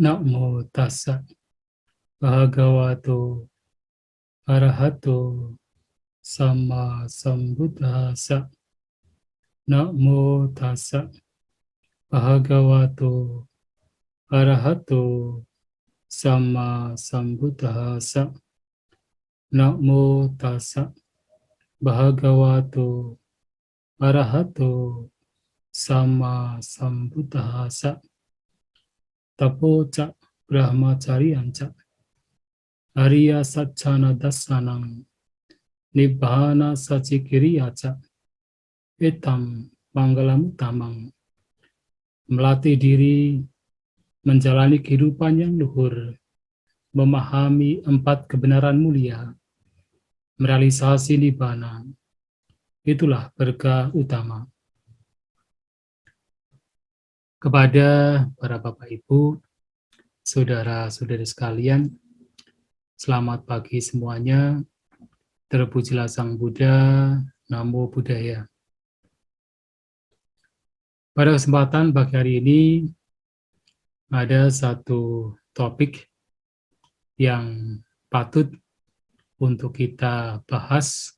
Namo tassa bhagavato arahato sama sambuddhassa. Namo tassa bhagavato arahato sama sambuddhassa. Namo tassa bhagavato arahato sama sambuddhassa. Tapo ca brahmacariyanca Arya Satchana Dasanang Nibbana Sacikiriyaca Etam Manggalam Utamang. Melatih diri menjalani kehidupan yang luhur, memahami 4 kebenaran mulia, merealisasi nibbana, itulah berkah utama. Kepada para Bapak Ibu, saudara-saudari sekalian, selamat pagi semuanya. Terpujilah Sang Buddha, Namo Buddhaya. Pada kesempatan pagi hari ini, ada satu topik yang patut untuk kita bahas,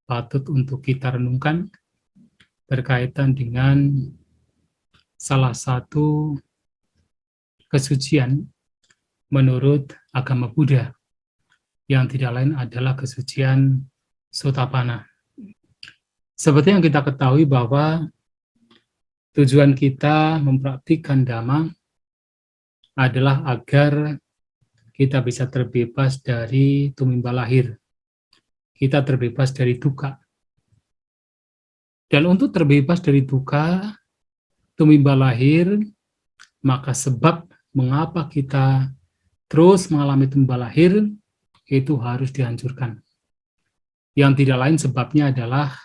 patut untuk kita renungkan, berkaitan dengan salah satu kesucian menurut agama Buddha, yang tidak lain adalah kesucian Sotapanna. Seperti yang kita ketahui bahwa tujuan kita mempraktikkan Dhamma adalah agar kita bisa terbebas dari tumimba lahir. Kita terbebas dari duka. Dan untuk terbebas dari duka, tumimba lahir, maka sebab mengapa kita terus mengalami tumimba lahir, itu harus dihancurkan. Yang tidak lain sebabnya adalah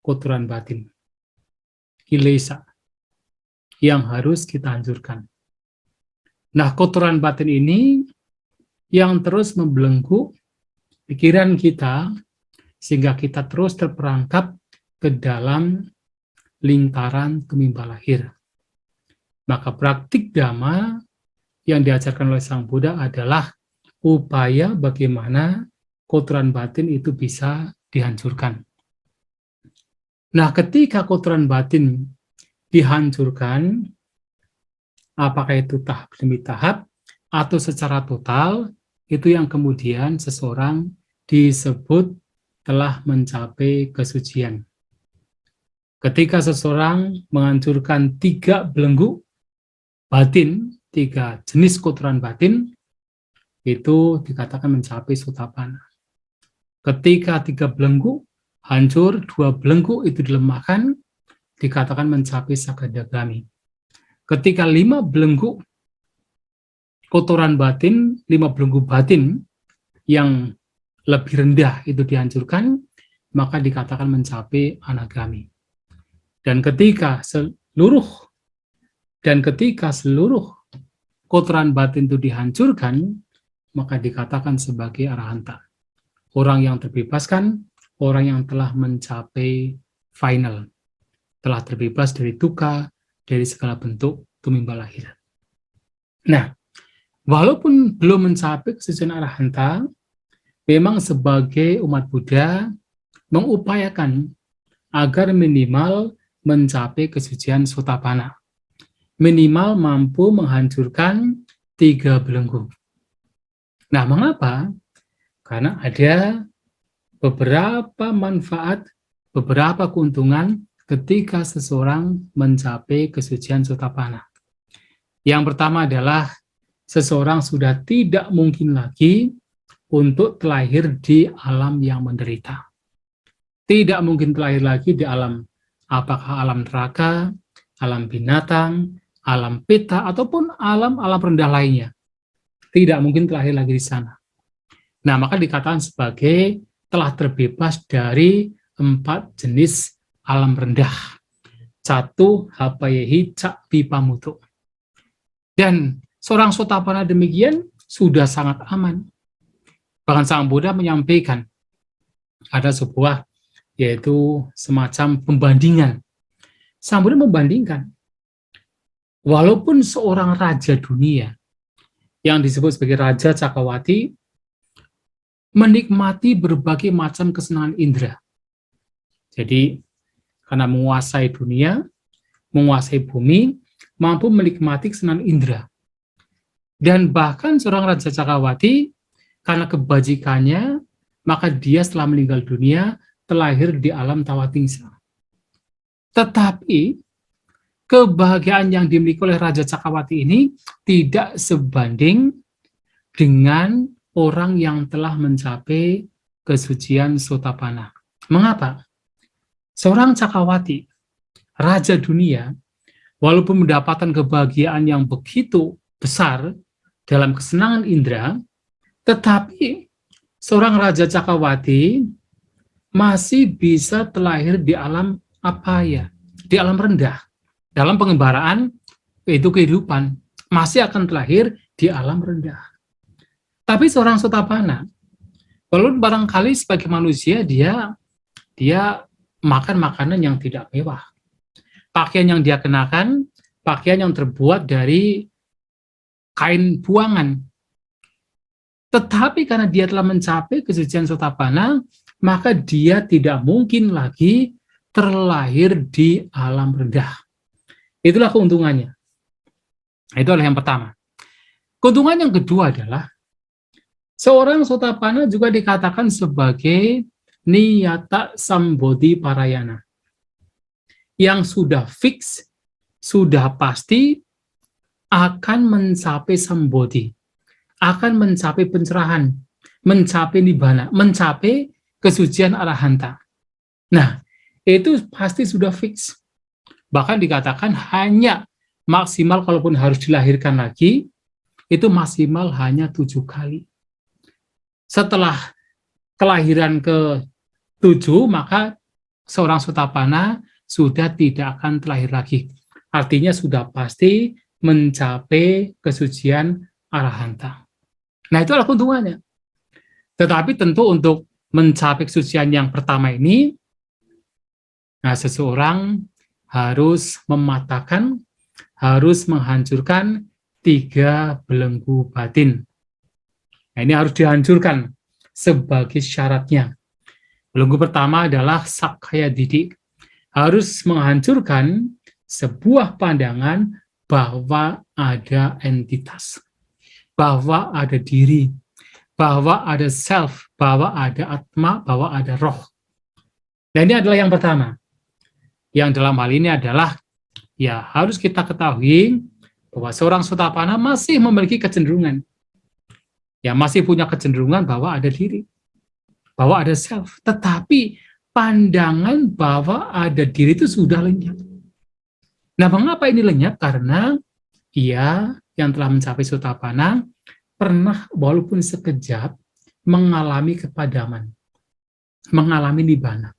kotoran batin, kilesa, yang harus kita hancurkan. Nah, kotoran batin ini yang terus membelenggu pikiran kita, sehingga kita terus terperangkap ke dalam lingkaran tumimba lahir. Maka praktik Dhamma yang diajarkan oleh Sang Buddha adalah upaya bagaimana kotoran batin itu bisa dihancurkan. Nah, ketika kotoran batin dihancurkan, apakah itu tahap demi tahap atau secara total, itu yang kemudian seseorang disebut telah mencapai kesucian. Ketika seseorang menghancurkan 3 belenggu batin, 3 jenis kotoran batin, itu dikatakan mencapai Sotapanna. Ketika 3 belenggu hancur, 2 belenggu itu dilemahkan, dikatakan mencapai Sakadagami. Ketika 5 belenggu kotoran batin, 5 belenggu batin yang lebih rendah itu dihancurkan, maka dikatakan mencapai Anagami. Dan ketika seluruh kotoran batin itu dihancurkan, maka dikatakan sebagai Arahanta. Orang yang terbebaskan, orang yang telah mencapai final, telah terbebas dari duka, dari segala bentuk tumimba lahir. Nah, walaupun belum mencapai kesucian Arahanta, memang sebagai umat Buddha mengupayakan agar minimal mencapai kesucian Sotapanna. Minimal mampu menghancurkan 3 belenggu. Nah, mengapa? Karena ada beberapa manfaat, beberapa keuntungan ketika seseorang mencapai kesucian Sotapanna. Yang pertama adalah seseorang sudah tidak mungkin lagi untuk terlahir di alam yang menderita. Tidak mungkin terlahir lagi di alam, apakah alam neraka, alam binatang, alam peta, ataupun alam-alam rendah lainnya. Tidak mungkin terlahir lagi di sana. Nah, maka dikatakan sebagai telah terbebas dari 4 jenis alam rendah. 1 hapayehi cak pipamutu. Dan seorang Sotapanna demikian sudah sangat aman. Bahkan Sang Buddha menyampaikan ada sebuah, yaitu semacam pembandingan. Sang Buddha membandingkan, walaupun seorang raja dunia yang disebut sebagai Raja Cakrawati menikmati berbagai macam kesenangan indera. Jadi, karena menguasai dunia, menguasai bumi, mampu menikmati kesenangan indera. Dan bahkan seorang Raja Cakrawati, karena kebajikannya, maka dia setelah meninggal dunia, terlahir di alam Tawatingsa. Tetapi, kebahagiaan yang dimiliki oleh Raja Cakrawati ini tidak sebanding dengan orang yang telah mencapai kesucian Sotapanna. Mengapa? Seorang Cakrawati, Raja dunia, walaupun mendapatkan kebahagiaan yang begitu besar dalam kesenangan indera, tetapi seorang Raja Cakrawati masih bisa terlahir di alam apaya, di alam rendah. Dalam pengembaraan, yaitu kehidupan, masih akan terlahir di alam rendah. Tapi seorang Sotapanna, walaupun barangkali sebagai manusia, dia makan makanan yang tidak mewah. Pakaian yang dia kenakan, pakaian yang terbuat dari kain buangan. Tetapi karena dia telah mencapai kesucian Sotapanna, maka dia tidak mungkin lagi terlahir di alam rendah. Itulah keuntungannya. Itu adalah yang pertama. Keuntungan yang kedua adalah seorang Sotapanna juga dikatakan sebagai niyata sambodhi parayana, yang sudah fix, sudah pasti akan mencapai sambodhi, akan mencapai pencerahan, mencapai nibbana, mencapai kesucian arahanta. Nah, itu pasti sudah fix. Bahkan dikatakan hanya maksimal kalaupun harus dilahirkan lagi, itu maksimal hanya 7 kali. Setelah kelahiran ke-7, maka seorang Sotapanna sudah tidak akan terlahir lagi. Artinya sudah pasti mencapai kesucian arahanta. Nah, itu adalah keuntungannya. Tetapi tentu untuk mencapai kesucian yang pertama ini, nah seseorang harus mematahkan, harus menghancurkan 3 belenggu batin. Nah, ini harus dihancurkan sebagai syaratnya. Belenggu pertama adalah Sakkaya Ditti. Harus menghancurkan sebuah pandangan bahwa ada entitas, bahwa ada diri, bahwa ada self, bahwa ada atma, bahwa ada roh. Nah, ini adalah yang pertama. Yang dalam hal ini adalah, ya harus kita ketahui bahwa seorang Sotapanna masih memiliki kecenderungan. Ya, masih punya kecenderungan bahwa ada diri, bahwa ada self. Tetapi pandangan bahwa ada diri itu sudah lenyap. Nah, mengapa ini lenyap? Karena ia yang telah mencapai Sotapanna pernah walaupun sekejap mengalami kepadaman, mengalami nibbana.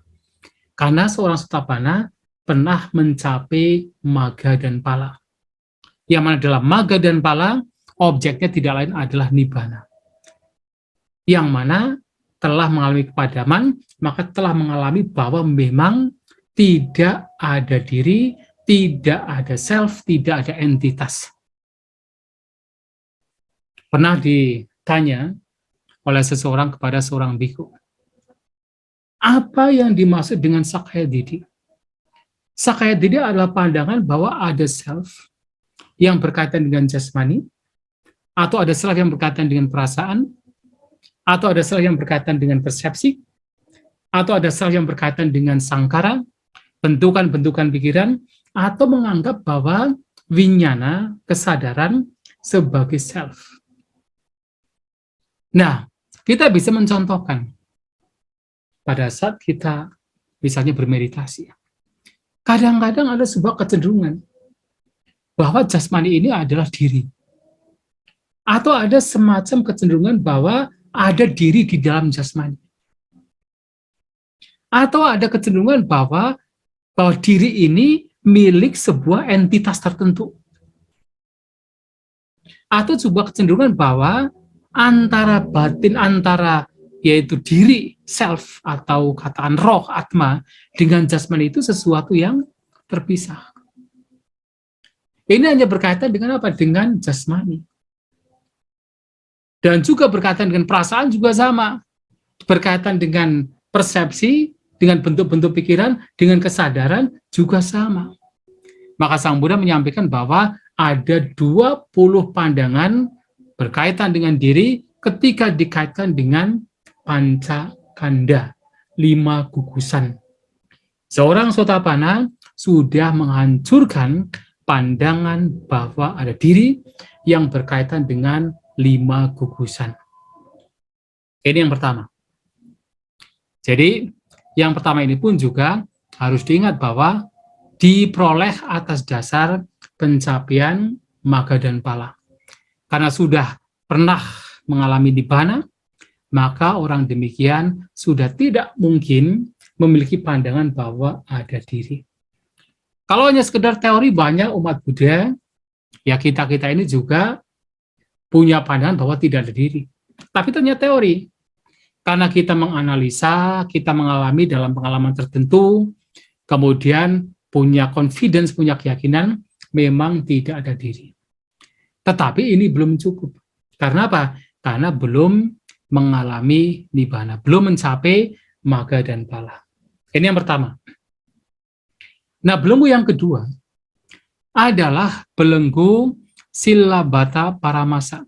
Karena seorang Sotapanna pernah mencapai magga dan pala. Yang mana dalam magga dan pala, objeknya tidak lain adalah nibbana. Yang mana telah mengalami kepadaman, maka telah mengalami bahwa memang tidak ada diri, tidak ada self, tidak ada entitas. Pernah ditanya oleh seseorang kepada seorang biku, apa yang dimaksud dengan Sakkaya Ditti? Sakkaya Ditti adalah pandangan bahwa ada self yang berkaitan dengan jasmani, atau ada self yang berkaitan dengan perasaan, atau ada self yang berkaitan dengan persepsi, atau ada self yang berkaitan dengan sangkara, bentukan-bentukan pikiran, atau menganggap bahwa winyana, kesadaran, sebagai self. Nah, kita bisa mencontohkan pada saat kita misalnya bermeditasi. Kadang-kadang ada sebuah kecenderungan bahwa jasmani ini adalah diri. Atau ada semacam kecenderungan bahwa ada diri di dalam jasmani. Atau ada kecenderungan bahwa diri ini milik sebuah entitas tertentu. Atau sebuah kecenderungan bahwa antara batin, antara yaitu diri, self, atau katakan roh, atma, dengan jasmani itu sesuatu yang terpisah. Ini hanya berkaitan dengan apa? Dengan jasmani. Dan juga berkaitan dengan perasaan juga sama. Berkaitan dengan persepsi, dengan bentuk-bentuk pikiran, dengan kesadaran juga sama. Maka Sang Buddha menyampaikan bahwa ada 20 pandangan berkaitan dengan diri ketika dikaitkan dengan panca kanda, 5 gugusan. Seorang Sotapanna sudah menghancurkan pandangan bahwa ada diri yang berkaitan dengan 5 gugusan. Ini yang pertama. Jadi, yang pertama ini pun juga harus diingat bahwa diperoleh atas dasar pencapaian magga dan pala. Karena sudah pernah mengalami nibbana, maka orang demikian sudah tidak mungkin memiliki pandangan bahwa ada diri. Kalau hanya sekedar teori, banyak umat Buddha, ya kita-kita ini juga punya pandangan bahwa tidak ada diri. Tapi ternyata teori. Karena kita menganalisa, kita mengalami dalam pengalaman tertentu, kemudian punya confidence, punya keyakinan, memang tidak ada diri. Tetapi ini belum cukup. Karena apa? Karena belum mengalami nibbana, belum mencapai magga dan pala. Ini yang pertama. Nah, belenggu yang kedua adalah belenggu Silabbata Paramasa,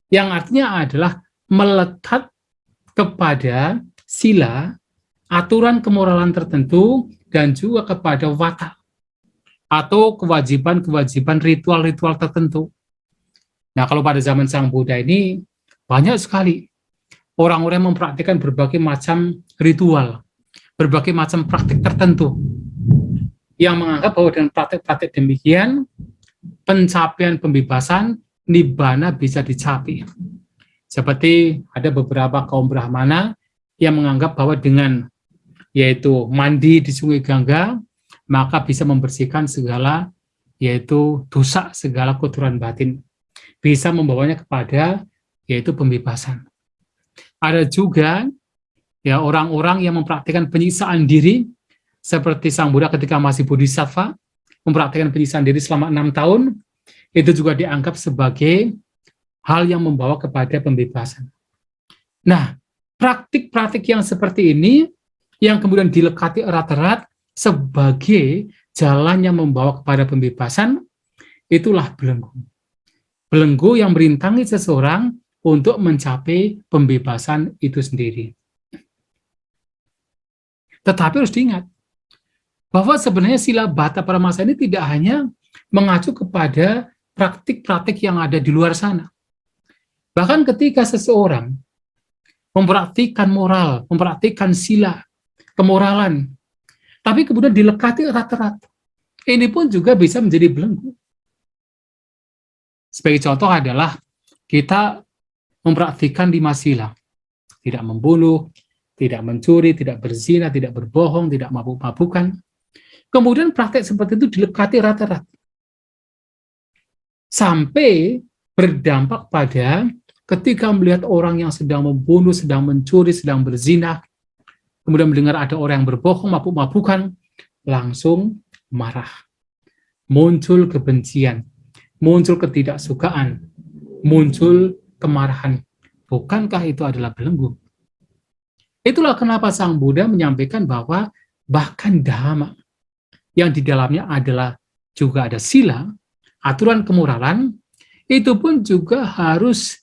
yang artinya adalah melekat kepada sila, aturan kemoralan tertentu, dan juga kepada wata, atau kewajiban-kewajiban ritual-ritual tertentu. Nah, kalau pada zaman Sang Buddha ini, banyak sekali orang-orang yang mempraktikkan berbagai macam ritual, berbagai macam praktik tertentu, yang menganggap bahwa dengan praktik-praktik demikian, pencapaian pembebasan, nibbana bisa dicapai. Seperti ada beberapa kaum Brahmana yang menganggap bahwa dengan yaitu mandi di Sungai Gangga, maka bisa membersihkan segala yaitu dosa, segala kotoran batin. Bisa membawanya kepada yaitu pembebasan. Ada juga ya orang-orang yang mempraktikkan penyiksaan diri, seperti Sang Buddha ketika masih bodhisattva, mempraktikkan penyiksaan diri selama 6 tahun, itu juga dianggap sebagai hal yang membawa kepada pembebasan. Nah, praktik-praktik yang seperti ini, yang kemudian dilekati erat-erat sebagai jalan yang membawa kepada pembebasan, itulah belenggu. Belenggu yang merintangi seseorang untuk mencapai pembebasan itu sendiri. Tetapi harus diingat, bahwa sebenarnya Silabbata Paramasa ini tidak hanya mengacu kepada praktik-praktik yang ada di luar sana. Bahkan ketika seseorang mempraktikkan moral, mempraktikkan sila, kemoralan, tapi kemudian dilekati erat-erat, ini pun juga bisa menjadi belenggu. Sebagai contoh adalah kita mempraktikkan 5 sila, tidak membunuh, tidak mencuri, tidak berzina, tidak berbohong, tidak mabuk-mabukan. Kemudian praktek seperti itu dilekati erat-erat, sampai berdampak pada ketika melihat orang yang sedang membunuh, sedang mencuri, sedang berzina, kemudian mendengar ada orang yang berbohong, mabuk-mabukan, langsung marah. Muncul kebencian, muncul ketidaksukaan, muncul kemarahan. Bukankah itu adalah belenggu? Itulah kenapa Sang Buddha menyampaikan bahwa bahkan dhamma, yang di dalamnya adalah juga ada sila, aturan kemoralan, itu pun juga harus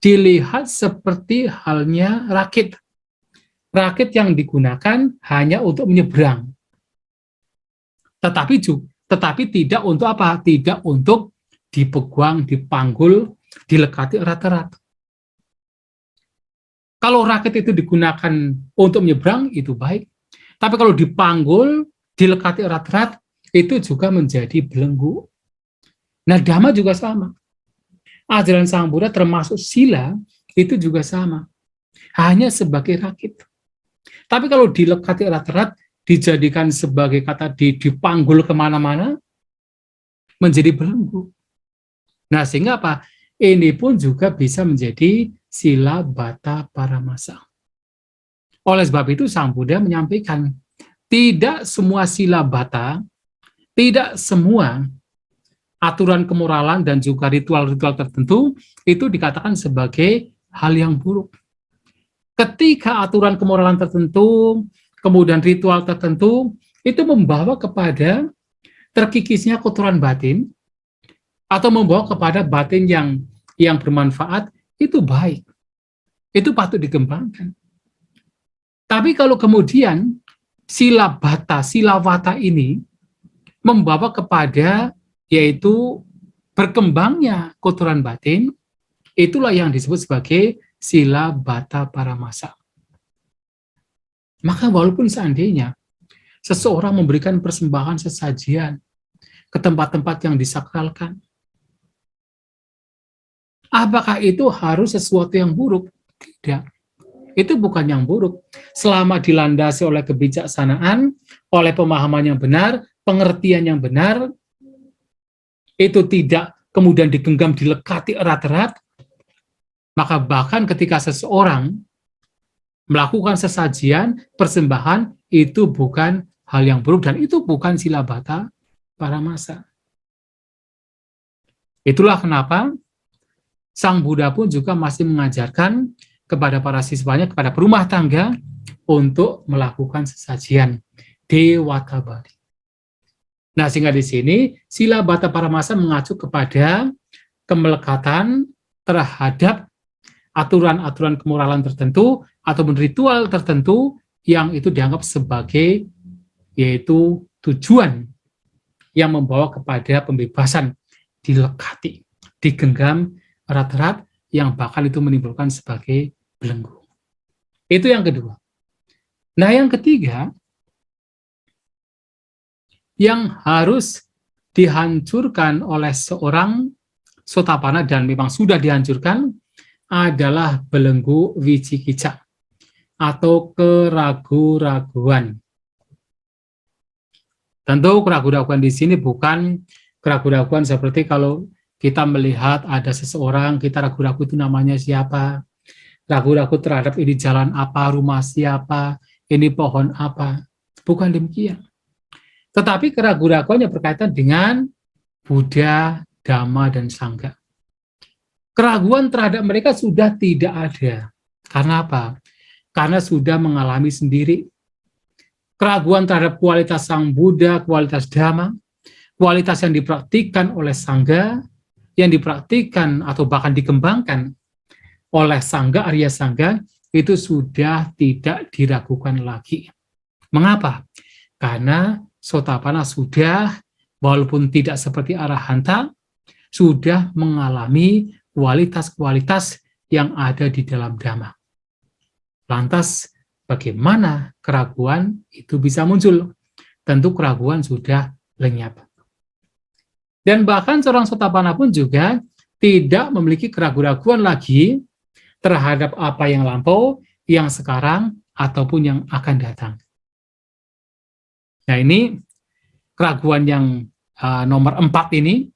dilihat seperti halnya rakit. Rakit yang digunakan hanya untuk menyeberang. Tetapi tidak untuk apa? Tidak untuk dipegang, dipanggul, dilekati erat-erat. Kalau rakit itu digunakan untuk menyeberang, itu baik. Tapi kalau dipanggul, dilekati erat-erat, itu juga menjadi belenggu. Nah, dhamma juga sama. Ajaran Sang Buddha termasuk sila, itu juga sama. Hanya sebagai rakit. Tapi kalau dilekati erat-erat, dijadikan sebagai kata dipanggul kemana-mana, menjadi belenggu. Nah, sehingga apa? Ini pun juga bisa menjadi Silabbata Paramasa. Oleh sebab itu, Sang Buddha menyampaikan, tidak semua Silabbata, tidak semua aturan kemoralan dan juga ritual-ritual tertentu itu dikatakan sebagai hal yang buruk. Ketika aturan kemoralan tertentu, kemudian ritual tertentu, itu membawa kepada terkikisnya kotoran batin, atau membawa kepada batin yang bermanfaat, itu baik. Itu patut dikembangkan. Tapi kalau kemudian sila bata, sila wata ini membawa kepada yaitu berkembangnya kotoran batin, itulah yang disebut sebagai sila bata paramasa. Maka walaupun seandainya seseorang memberikan persembahan sesajian ke tempat-tempat yang disakralkan, apakah itu harus sesuatu yang buruk? Tidak. Itu bukan yang buruk. Selama dilandasi oleh kebijaksanaan, oleh pemahaman yang benar, pengertian yang benar, itu tidak kemudian digenggam, dilekati erat-erat, maka bahkan ketika seseorang melakukan sesajian, persembahan, itu bukan hal yang buruk, dan itu bukan sila bata paramasa. Itulah kenapa Sang Buddha pun juga masih mengajarkan kepada para siswanya, kepada perumah tangga, untuk melakukan sesajian Dewata Bali. Nah, sehingga di sini sila bata paramasa mengacu kepada kemelekatan terhadap aturan-aturan kemoralan tertentu ataupun ritual tertentu yang itu dianggap sebagai yaitu tujuan yang membawa kepada pembebasan, dilekati, digenggam erat-erat, yang bahkan itu menimbulkan sebagai belenggu. Itu yang kedua. Nah, yang ketiga, yang harus dihancurkan oleh seorang Sotapanna dan memang sudah dihancurkan adalah belenggu wicikica atau keraguan-raguan. Tentu keraguan-raguan di sini bukan keraguan-raguan seperti kalau kita melihat ada seseorang, kita ragu-ragu itu namanya siapa, ragu-ragu terhadap ini jalan apa, rumah siapa, ini pohon apa. Bukan demikian. Tetapi keraguan-raguannya berkaitan dengan Buddha, Dhamma, dan Sangha. Keraguan terhadap mereka sudah tidak ada. Karena apa? Karena sudah mengalami sendiri. Keraguan terhadap kualitas Sang Buddha, kualitas Dhamma, kualitas yang dipraktikkan oleh Sangha, yang dipraktikkan atau bahkan dikembangkan oleh Sangha, Arya Sangha, itu sudah tidak diragukan lagi. Mengapa? Karena Sotapanna sudah, walaupun tidak seperti Arahanta, sudah mengalami kualitas-kualitas yang ada di dalam Dhamma. Lantas, bagaimana keraguan itu bisa muncul? Tentu keraguan sudah lenyap. Dan bahkan seorang Sotapanna pun juga tidak memiliki keraguan-raguan lagi terhadap apa yang lampau, yang sekarang, ataupun yang akan datang. Nah, ini keraguan yang nomor 4 ini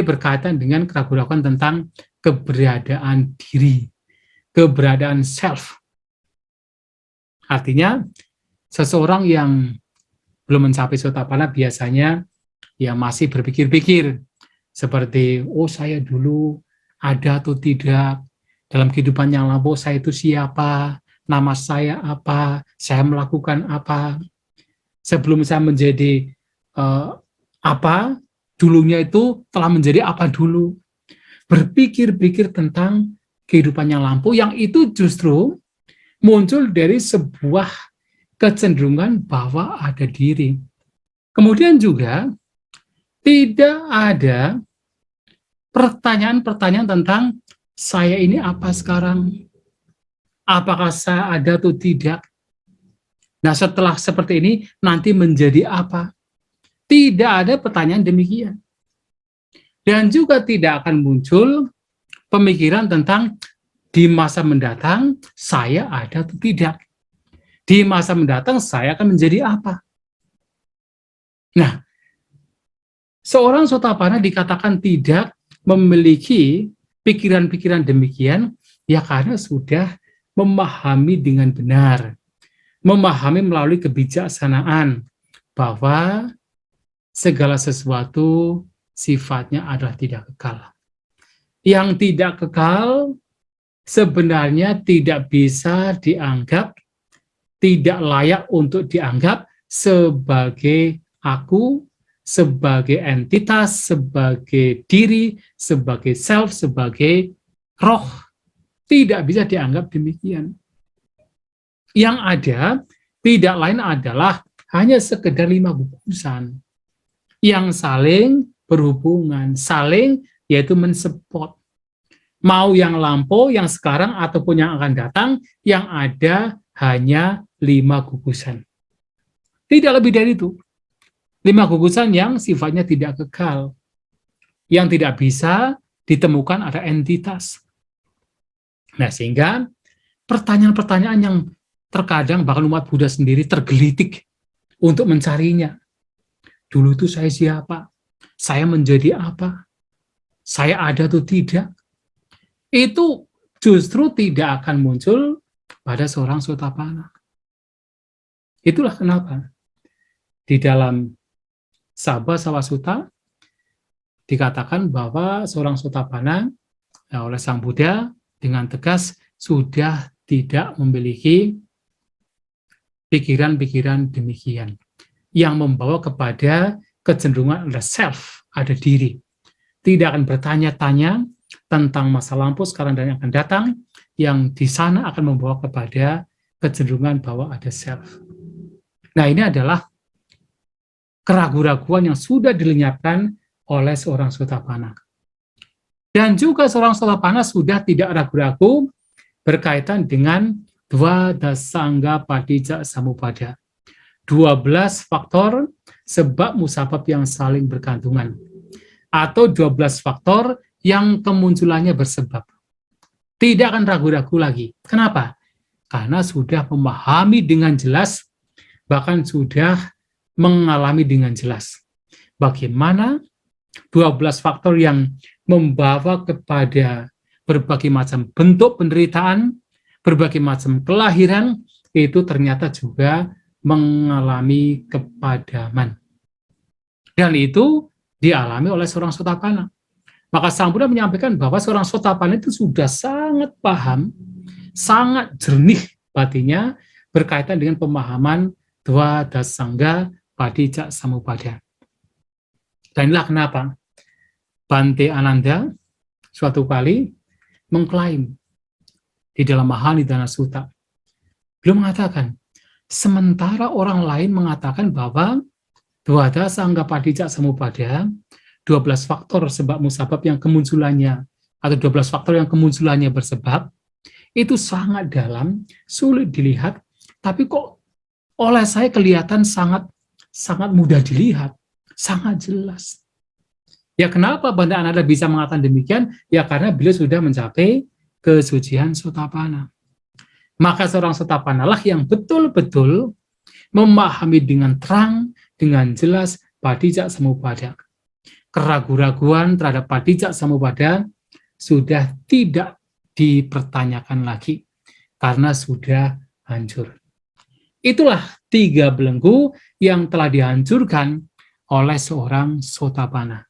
berkaitan dengan keraguan-keraguan tentang keberadaan diri, keberadaan self. Artinya, seseorang yang belum mencapai Sotapanna biasanya ya masih berpikir-pikir seperti, oh saya dulu ada atau tidak, dalam kehidupan yang lampau saya itu siapa, nama saya apa, saya melakukan apa, sebelum saya menjadi apa, dulunya itu telah menjadi apa dulu. Berpikir-pikir tentang kehidupan yang lampau, yang itu justru muncul dari sebuah kecenderungan bahwa ada diri. Kemudian juga tidak ada pertanyaan-pertanyaan tentang saya ini apa sekarang, apakah saya ada atau tidak. Nah, setelah seperti ini nanti menjadi apa? Tidak ada pertanyaan demikian. Dan juga tidak akan muncul pemikiran tentang di masa mendatang saya ada atau tidak. Di masa mendatang saya akan menjadi apa? Nah, seorang Sotapanna dikatakan tidak memiliki pikiran-pikiran demikian, ya karena sudah memahami dengan benar, memahami melalui kebijaksanaan bahwa segala sesuatu sifatnya adalah tidak kekal. Yang tidak kekal sebenarnya tidak bisa dianggap, tidak layak untuk dianggap sebagai aku, sebagai entitas, sebagai diri, sebagai self, sebagai roh. Tidak bisa dianggap demikian. Yang ada tidak lain adalah hanya sekedar 5 gugusan yang saling berhubungan, saling yaitu mensupport. Mau yang lampau, yang sekarang, ataupun yang akan datang, yang ada hanya 5 gugusan. Tidak lebih dari itu. 5 gugusan yang sifatnya tidak kekal, yang tidak bisa ditemukan ada entitas. Nah, sehingga pertanyaan-pertanyaan yang terkadang bahkan umat Buddha sendiri tergelitik untuk mencarinya. Dulu itu saya siapa? Saya menjadi apa? Saya ada atau tidak? Itu justru tidak akan muncul pada seorang Sotapanna. Itulah kenapa di dalam Sabba Sawasutta dikatakan bahwa seorang Sotapanna oleh Sang Buddha dengan tegas sudah tidak memiliki pikiran-pikiran demikian yang membawa kepada kecenderungan ada self, ada diri. Tidak akan bertanya-tanya tentang masa lampau, sekarang, dan yang akan datang, yang di sana akan membawa kepada kecenderungan bahwa ada self. Nah, ini adalah keraguan-raguan yang sudah dilenyapkan oleh seorang Sotapanna. Dan juga seorang Sotapanna sudah tidak ragu-ragu berkaitan dengan Dwadasangga Padicca Samuppada. 12 faktor sebab musabab yang saling bergantungan. Atau 12 faktor yang kemunculannya bersebab. Tidak akan ragu-ragu lagi. Kenapa? Karena sudah memahami dengan jelas, bahkan sudah mengalami dengan jelas. Bagaimana 12 faktor yang membawa kepada berbagai macam bentuk penderitaan, berbagai macam kelahiran, itu ternyata juga mengalami kepadaman. Dan itu dialami oleh seorang Sotapanna. Maka Sang Buddha menyampaikan bahwa seorang Sotapanna itu sudah sangat paham, sangat jernih batinnya berkaitan dengan pemahaman Dwadasangga Padicca Samuppada. Dan inilah kenapa Bhante Ananda suatu kali mengklaim di dalam Mahanidana Sutta, beliau mengatakan, sementara orang lain mengatakan bahwa Dwadasangga Padicca Samuppada, 12 faktor sebab musabab yang kemunculannya, atau 12 faktor yang kemunculannya bersebab, itu sangat dalam, sulit dilihat, tapi kok oleh saya kelihatan sangat mudah dilihat, sangat jelas. Ya, kenapa Bhante Ananda bisa mengatakan demikian? Ya, karena beliau sudah mencapai kesucian Sotapanna. Maka seorang Sotapanna lah yang betul-betul memahami dengan terang, dengan jelas Padicca Samuppada. Keraguan-raguan terhadap Padicca Samuppada sudah tidak dipertanyakan lagi karena sudah hancur. Itulah 3 belenggu yang telah dihancurkan oleh seorang Sotapanna.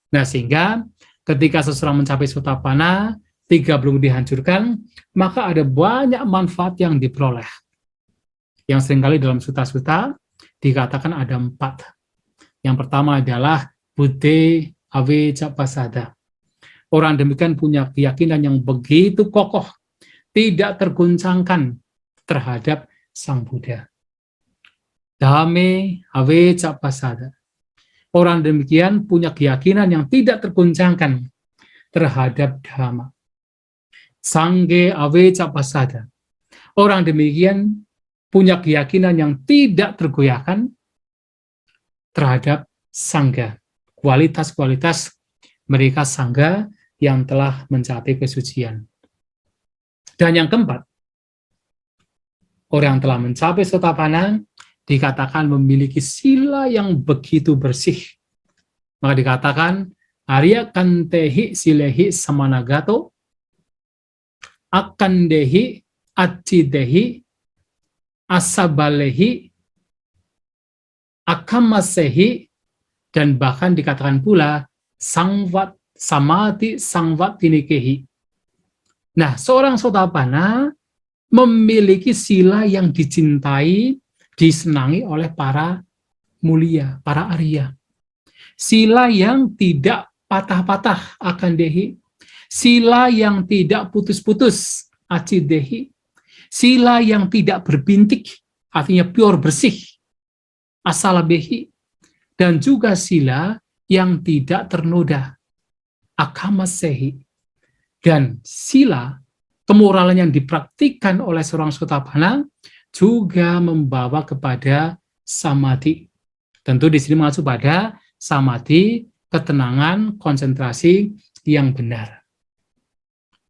Nah, sehingga ketika seseorang mencapai Sotapanna, 3 belenggu dihancurkan, maka ada banyak manfaat yang diperoleh. Yang seringkali dalam sutta-sutta dikatakan ada 4. Yang pertama adalah Buddhe Avecapasada. Orang demikian punya keyakinan yang begitu kokoh, tidak terguncangkan terhadap Sang Buddha. Dhamme Avecapasada. Orang demikian punya keyakinan yang tidak terguncangkan terhadap Dhamma. Sanghe Avecapasada. Orang demikian punya keyakinan yang tidak tergoyahkan terhadap Sangha. Kualitas-kualitas mereka Sangha yang telah mencapai kesucian. Dan yang keempat, orang yang telah mencapai Sotapanna dikatakan memiliki sila yang begitu bersih. Maka dikatakan, Arya kantehi silehi samanagato, akandehi acidehi, asabalehi, akamasehi, dan bahkan dikatakan pula sangvat samati sangvat tinikehi. Nah, seorang Sotapanna memiliki sila yang dicintai, disenangi oleh para mulia, para Arya. Sila yang tidak patah-patah akan dehi, sila yang tidak putus-putus aci dehi, sila yang tidak berbintik, artinya pure bersih, asalabehi, dan juga sila yang tidak ternoda, akamasehi. Dan sila, kemoralan yang dipraktikkan oleh seorang Sotapanna juga membawa kepada samadhi. Tentu di sini mengacu pada samadhi, ketenangan, konsentrasi yang benar.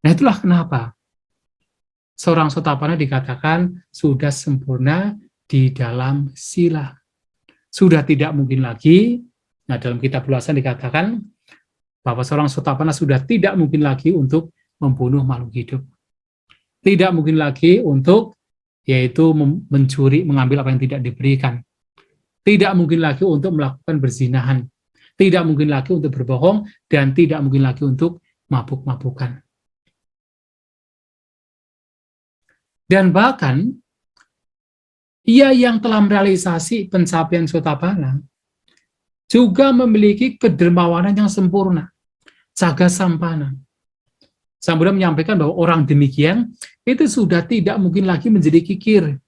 Nah, itulah kenapa seorang Sotapanna dikatakan sudah sempurna di dalam sila. Sudah tidak mungkin lagi, nah dalam kitab ulasan dikatakan bahwa seorang Sotapanna sudah tidak mungkin lagi untuk membunuh makhluk hidup. Tidak mungkin lagi untuk yaitu mencuri, mengambil apa yang tidak diberikan. Tidak mungkin lagi untuk melakukan berzinahan. Tidak mungkin lagi untuk berbohong, dan tidak mungkin lagi untuk mabuk-mabukan. Dan bahkan, ia yang telah merealisasi pencapaian Sotapanna juga memiliki kedermawanan yang sempurna, caga sampana. Sang Buddha menyampaikan bahwa orang demikian itu sudah tidak mungkin lagi menjadi kikir,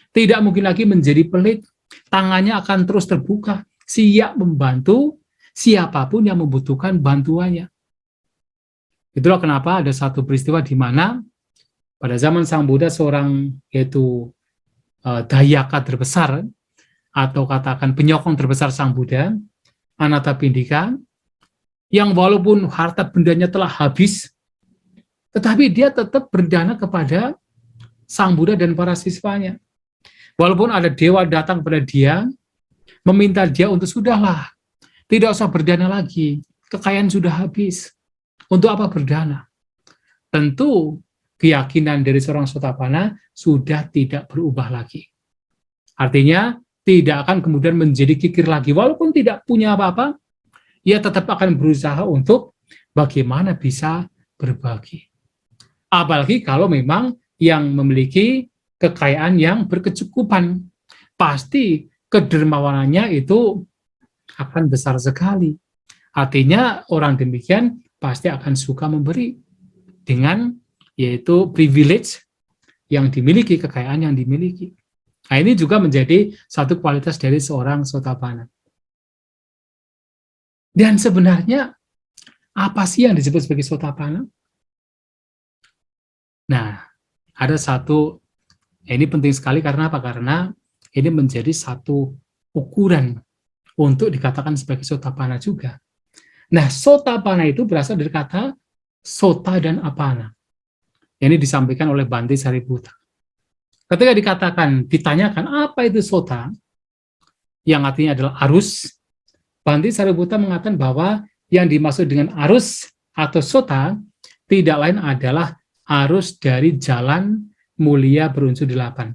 tidak mungkin lagi menjadi pelit, tangannya akan terus terbuka, siap membantu siapapun yang membutuhkan bantuannya. Itulah kenapa ada satu peristiwa di mana pada zaman Sang Buddha seorang yaitu dayaka terbesar atau katakan penyokong terbesar Sang Buddha, Anathapindika, yang walaupun harta bendanya telah habis, tetapi dia tetap berdana kepada Sang Buddha dan para siswanya. Walaupun ada dewa datang kepada dia, meminta dia untuk sudahlah, tidak usah berdana lagi, kekayaan sudah habis. Untuk apa berdana? Tentu keyakinan dari seorang Sotapanna sudah tidak berubah lagi. Artinya, tidak akan kemudian menjadi kikir lagi. Walaupun tidak punya apa-apa, ia tetap akan berusaha untuk bagaimana bisa berbagi. Apalagi kalau memang yang memiliki kekayaan yang berkecukupan, pasti kedermawanannya itu akan besar sekali. Artinya orang demikian pasti akan suka memberi dengan yaitu privilege yang dimiliki, kekayaan yang dimiliki. Nah, ini juga menjadi satu kualitas dari seorang Sotapanna. Dan sebenarnya apa sih yang disebut sebagai Sotapanna? Nah, ada satu, ini penting sekali karena apa? Karena ini menjadi satu ukuran untuk dikatakan sebagai Sotapanna juga. Nah, Sotapanna itu berasal dari kata sota dan apana. Ini disampaikan oleh Bhante Sariputta. Ketika ditanyakan apa itu sota, yang artinya adalah arus, Bhante Sariputta mengatakan bahwa yang dimaksud dengan arus atau sota tidak lain adalah arus dari jalan mulia berunsur 8.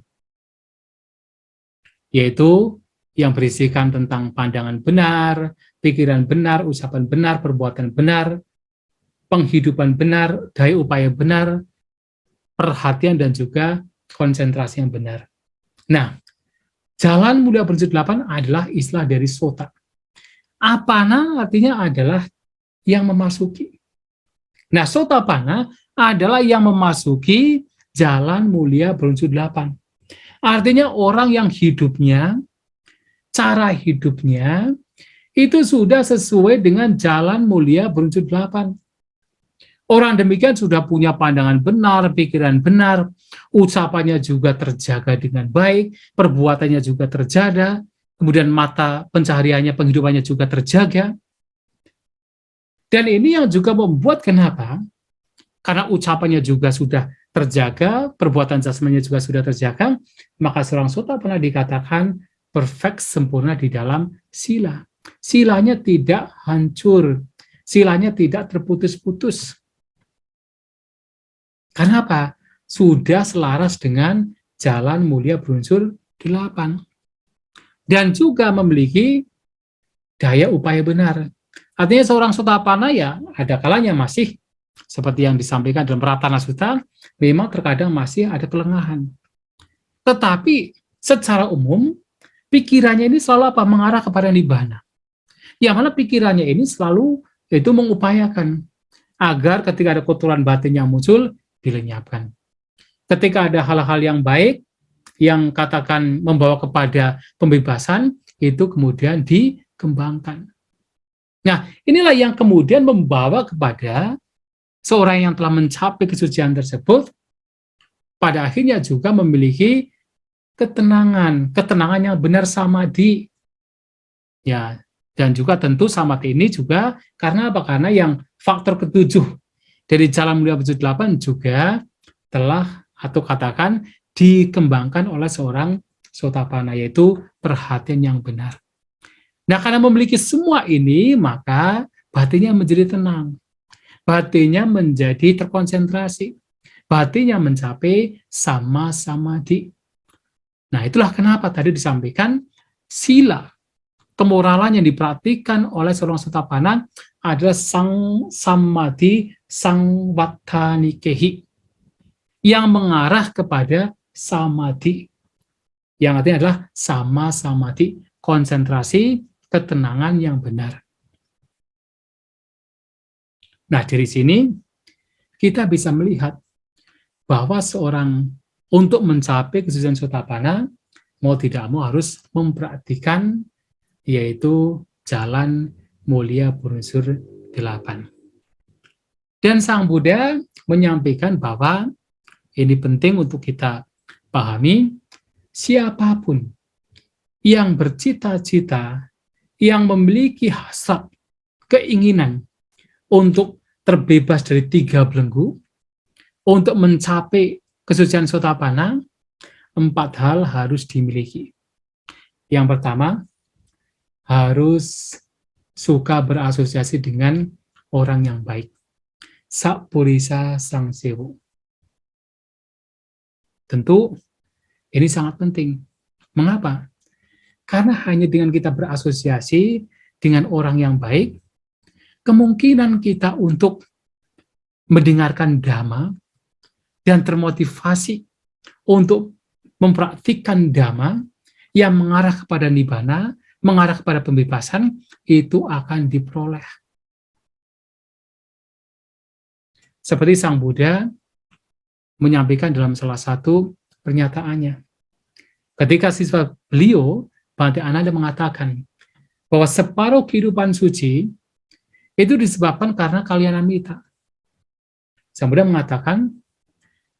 Yaitu yang berisikan tentang pandangan benar, pikiran benar, ucapan benar, perbuatan benar, penghidupan benar, daya upaya benar, perhatian dan juga konsentrasi yang benar. Nah, jalan mulia berunsur 8 adalah istilah dari sota. Apana artinya adalah yang memasuki. Nah, Sotapanna adalah yang memasuki jalan mulia berunsur 8. Artinya orang yang hidupnya, cara hidupnya, itu sudah sesuai dengan jalan mulia berunsur 8. Orang demikian sudah punya pandangan benar, pikiran benar, ucapannya juga terjaga dengan baik, perbuatannya juga terjaga, kemudian mata pencahariannya, penghidupannya juga terjaga. Dan ini yang juga membuat kenapa? Karena ucapannya juga sudah terjaga, perbuatan jasmaninya juga sudah terjaga, maka seorang Sotapanna dikatakan perfect, sempurna di dalam sila. Silanya tidak hancur, silanya tidak terputus-putus. Karena apa? Sudah selaras dengan jalan mulia berunsur 8. Dan juga memiliki daya upaya benar. Artinya seorang Sotapana ya ada kalanya masih seperti yang disampaikan dalam Pratana Sutta, memang terkadang masih ada kelengahan. Tetapi secara umum pikirannya ini selalu apa? Mengarah kepada nibbana. Yang mana pikirannya ini selalu itu mengupayakan agar ketika ada kotoran batin yang muncul, dilenyapkan. Ketika ada hal-hal yang baik, yang katakan membawa kepada pembebasan, itu kemudian dikembangkan. Nah, inilah yang kemudian membawa kepada seorang yang telah mencapai kesucian tersebut, pada akhirnya juga memiliki ketenangan yang benar samadhi. Ya, dan juga tentu samadhi ini juga karena apa? Karena yang faktor ketujuh dari Jalan Mulia 78 juga telah atau katakan dikembangkan oleh seorang Sotapana, yaitu perhatian yang benar. Nah, karena memiliki semua ini, maka batinnya menjadi tenang, batinnya menjadi terkonsentrasi, batinnya mencapai sama samadhi. Nah, itulah kenapa tadi disampaikan sila kemoralan yang diperhatikan oleh seorang Sotapana adalah sang samadhi sang wattanikehi, yang mengarah kepada samadhi, yang artinya adalah sama samadhi, konsentrasi, ketenangan yang benar. Nah, dari sini kita bisa melihat bahwa seorang untuk mencapai kesucian Sotapana, mau tidak mau harus mempraktikkan yaitu jalan mulia berunsur 8. Dan Sang Buddha menyampaikan bahwa ini penting untuk kita pahami, siapapun yang bercita-cita, yang memiliki hasrat, keinginan untuk terbebas dari 3 belenggu, untuk mencapai kesucian Sotapana, 4 hal harus dimiliki. Yang pertama, harus suka berasosiasi dengan orang yang baik. Sappurisa sangsewo. Tentu ini sangat penting. Mengapa? Karena hanya dengan kita berasosiasi dengan orang yang baik, kemungkinan kita untuk mendengarkan dhamma dan termotivasi untuk mempraktikkan dhamma yang mengarah kepada nibbana, mengarah kepada pembebasan, itu akan diperoleh. Seperti Sang Buddha menyampaikan dalam salah satu pernyataannya. Ketika siswa beliau, Bhante Ananda mengatakan bahwa separuh kehidupan suci itu disebabkan karena kalyanamita. Sang Buddha mengatakan,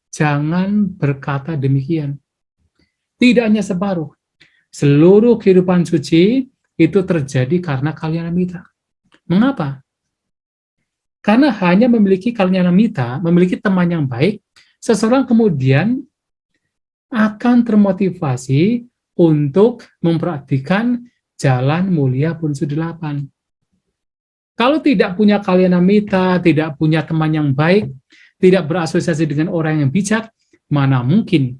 jangan berkata demikian. Tidak hanya separuh, seluruh kehidupan suci itu terjadi karena kalyanamita. Mengapa? Karena hanya memiliki kalyanamita, memiliki teman yang baik, seseorang kemudian akan termotivasi untuk mempraktikkan jalan mulia berunsur 8. Kalau tidak punya kalyanamita, tidak punya teman yang baik, tidak berasosiasi dengan orang yang bijak, mana mungkin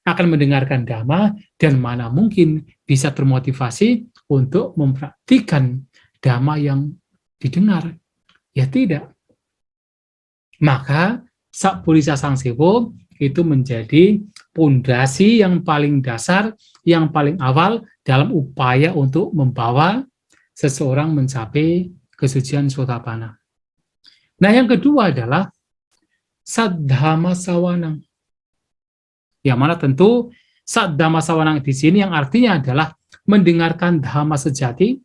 akan mendengarkan dhamma dan mana mungkin bisa termotivasi untuk mempraktikkan dhamma yang didengar. Ya tidak. Maka Sappurisa sangsewo itu menjadi pondasi yang paling dasar, yang paling awal dalam upaya untuk membawa seseorang mencapai kesucian Sotapana. Nah, yang kedua adalah Saddhamma Sawanang. Yang mana tentu Saddhamma Sawanang di sini yang artinya adalah mendengarkan dhamma sejati,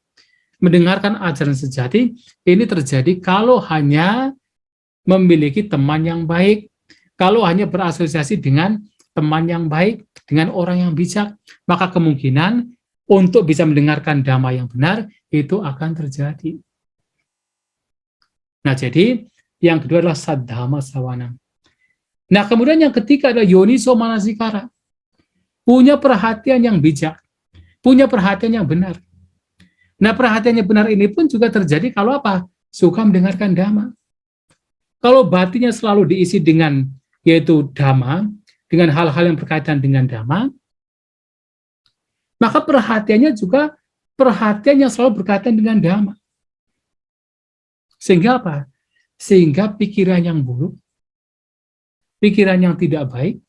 mendengarkan ajaran sejati, ini terjadi kalau hanya memiliki teman yang baik, kalau hanya berasosiasi dengan teman yang baik, dengan orang yang bijak, maka kemungkinan untuk bisa mendengarkan dhamma yang benar, itu akan terjadi. Nah, jadi yang kedua adalah Saddhamma Sawanang. Nah, kemudian yang ketiga adalah Yoniso Manasikara. Punya perhatian yang bijak, punya perhatian yang benar. Nah, perhatian yang benar ini pun juga terjadi kalau apa? Suka mendengarkan dhamma. Kalau batinnya selalu diisi dengan yaitu dhamma, dengan hal-hal yang berkaitan dengan dhamma, maka perhatiannya juga perhatian yang selalu berkaitan dengan dhamma. Sehingga apa? Sehingga pikiran yang buruk, pikiran yang tidak baik,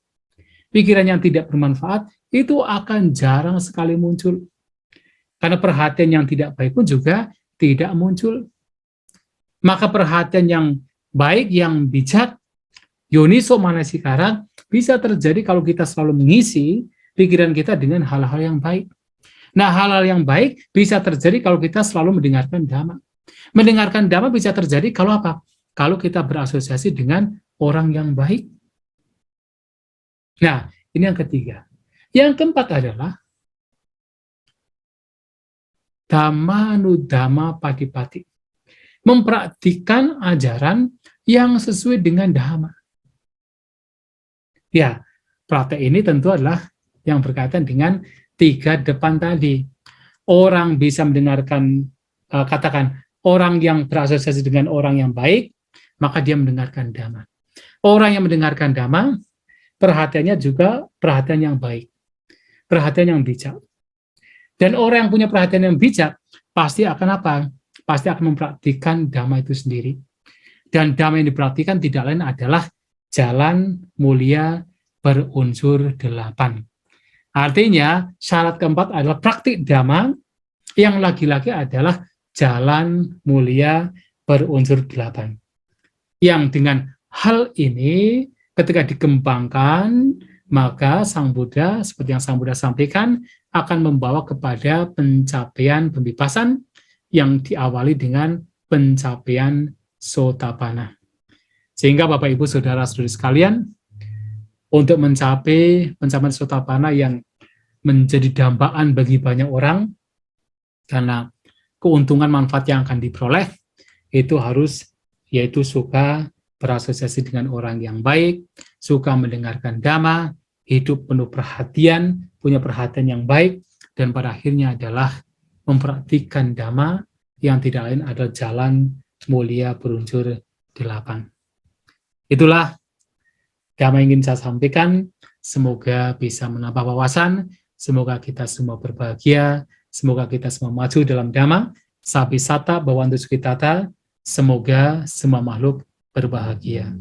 pikiran yang tidak bermanfaat, itu akan jarang sekali muncul. Karena perhatian yang tidak baik pun juga tidak muncul. Maka perhatian yang baik, yang bijak, yoniso manasikara, bisa terjadi kalau kita selalu mengisi pikiran kita dengan hal-hal yang baik. Nah, hal-hal yang baik bisa terjadi kalau kita selalu mendengarkan dhamma. Mendengarkan dhamma bisa terjadi kalau apa? Kalau kita berasosiasi dengan orang yang baik. Nah, ini yang ketiga. Yang keempat adalah dhammanudhamma patipati. Mempraktikkan ajaran yang sesuai dengan dhamma. Ya, praktek ini tentu adalah yang berkaitan dengan 3 depan tadi. Orang bisa mendengarkan, katakan, orang yang berasosiasi dengan orang yang baik, maka dia mendengarkan dhamma. Orang yang mendengarkan dhamma, perhatiannya juga perhatian yang baik, perhatian yang bijak. Dan orang yang punya perhatian yang bijak, pasti akan apa? Pasti akan mempraktikkan dhamma itu sendiri. Dan dhamma yang dipraktikkan tidak lain adalah jalan mulia berunsur 8. Artinya, syarat keempat adalah praktik dhamma, yang lagi-lagi adalah jalan mulia berunsur 8. Yang dengan hal ini, ketika dikembangkan, maka Sang Buddha, seperti yang Sang Buddha sampaikan, akan membawa kepada pencapaian pembebasan yang diawali dengan pencapaian Sotapanna. Sehingga Bapak Ibu Saudara-saudari sekalian, untuk mencapai pencapaian Sotapanna yang menjadi dambaan bagi banyak orang, karena keuntungan manfaat yang akan diperoleh, itu harus yaitu suka berasosiasi dengan orang yang baik, suka mendengarkan dhamma, hidup penuh perhatian, punya perhatian yang baik, dan pada akhirnya adalah mempraktikkan dhamma yang tidak lain adalah jalan mulia berunsur 8. Itulah dhamma yang ingin saya sampaikan. Semoga bisa menambah wawasan, semoga kita semua berbahagia, semoga kita semua maju dalam dhamma, sabi sata bawantu sukitata, semoga semua makhluk berbahagia.